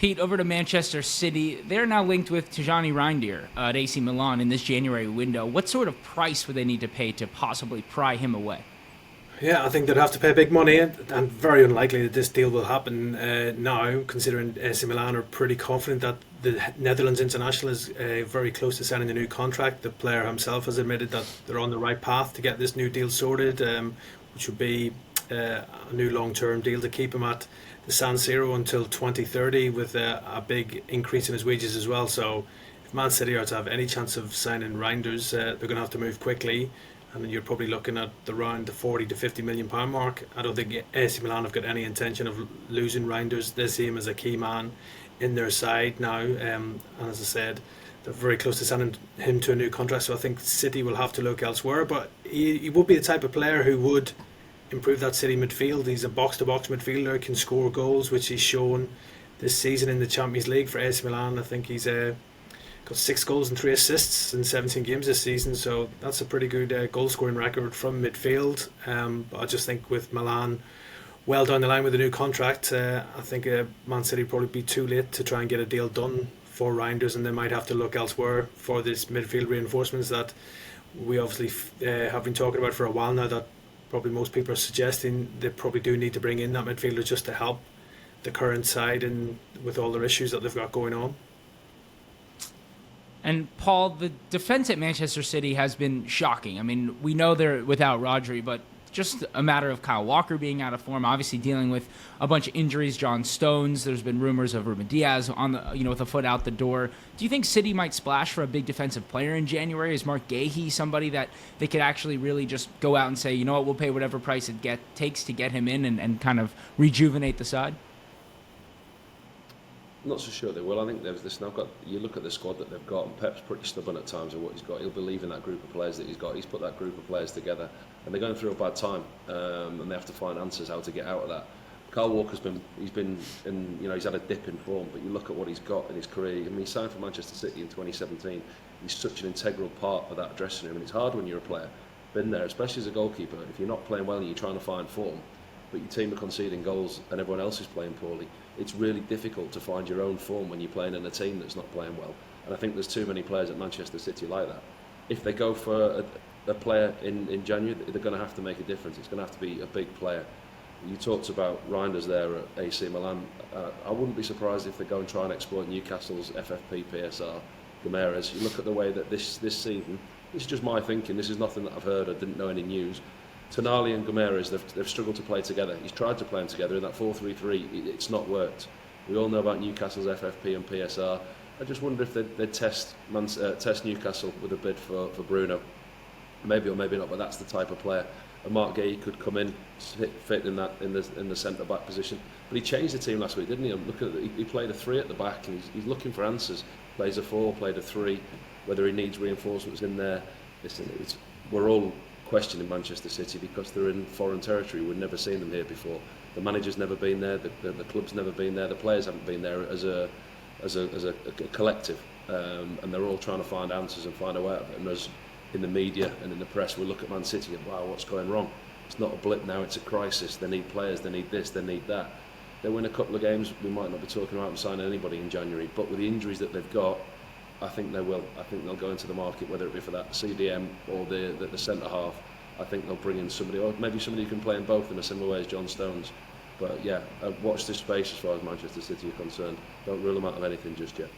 Pete, over to Manchester City. They're now linked with Tijani Reinders at AC Milan in this January window. What sort of price would they need to pay to possibly pry him away? Yeah, I think they'd have to pay big money, and very unlikely that this deal will happen now, considering AC Milan are pretty confident that the Netherlands international is very close to signing a new contract. The player himself has admitted that they're on the right path to get this new deal sorted, which would be a new long-term deal to keep him at the San Siro until 2030, with a big increase in his wages as well. So, if Man City are to have any chance of signing Reinders, they're going to have to move quickly, and you're probably looking at around the 40 to 50 million pound mark. I don't think AC Milan have got any intention of losing Reinders. They see him as a key man in their side now, and as I said, they're very close to signing him to a new contract. So I think City will have to look elsewhere. But he would be the type of player who would improve that City midfield. He's a box-to-box midfielder, can score goals, which he's shown this season in the Champions League for AC Milan. I think he's got 6 goals and 3 assists in 17 games this season, so that's a pretty good goal scoring record from midfield. But I just think with Milan well down the line with a new contract, I think Man City probably be too late to try and get a deal done for Reinders, and they might have to look elsewhere for this midfield reinforcements that we obviously have been talking about for a while now, that probably most people are suggesting they probably do need to bring in that midfielder just to help the current side and with all their issues that they've got going on. And Paul, the defense at Manchester City has been shocking. I mean, we know they're without Rodri, but just a matter of Kyle Walker being out of form, obviously dealing with a bunch of injuries. John Stones, there's been rumors of Ruben Diaz on the, with a foot out the door. Do you think City might splash for a big defensive player in January? Is Mark Gahey somebody that they could actually really just go out and say, you know what, we'll pay whatever price it takes to get him in and kind of rejuvenate the side? Not so sure they will. I think there's now got. You look at the squad that they've got, and Pep's pretty stubborn at times with what he's got. He'll believe in that group of players that he's got. He's put that group of players together, and they're going through a bad time, and they have to find answers how to get out of that. Kyle Walker's he's had a dip in form, but you look at what he's got in his career. I mean, he signed for Manchester City in 2017. He's such an integral part of that dressing room, and it's hard when you're a player. Been there, especially as a goalkeeper. If you're not playing well and you're trying to find form, but your team are conceding goals and everyone else is playing poorly, it's really difficult to find your own form when you're playing in a team that's not playing well. And I think there's too many players at Manchester City like that. If they go for a player in January, they're going to have to make a difference. It's going to have to be a big player. You talked about Reinders there at AC Milan. I wouldn't be surprised if they go and try and exploit Newcastle's FFP, PSR, Gomes. You look at the way that this season, this is just my thinking, this is nothing that I've heard, I didn't know any news. Tonali and Gomes, they've struggled to play together. He's tried to play them together in that 4-3-3. It's not worked. We all know about Newcastle's FFP and PSR. I just wonder if they'd test Newcastle with a bid for Bruno. Maybe or maybe not, but that's the type of player. And Mark Gahey could come in, fit in the centre back position. But he changed the team last week, didn't he? He played a 3 at the back, and he's looking for answers. Plays a 4, played a 3. Whether he needs reinforcements in there, listen, we're all questioning Manchester City because they're in foreign territory. We've never seen them here before. The manager's never been there. The club's never been there. The players haven't been there as a collective, and they're all trying to find answers and find a way out of it. And as in the media and in the press, we look at Man City and wow, what's going wrong? It's not a blip now. It's a crisis. They need players. They need this. They need that. They win a couple of games. We might not be talking about them signing anybody in January, but with the injuries that they've got, I think they will. I think they'll go into the market, whether it be for that CDM or the centre half. I think they'll bring in somebody, or maybe somebody who can play in both in a similar way as John Stones. But yeah, watch this space as far as Manchester City are concerned. Don't rule them out of anything just yet.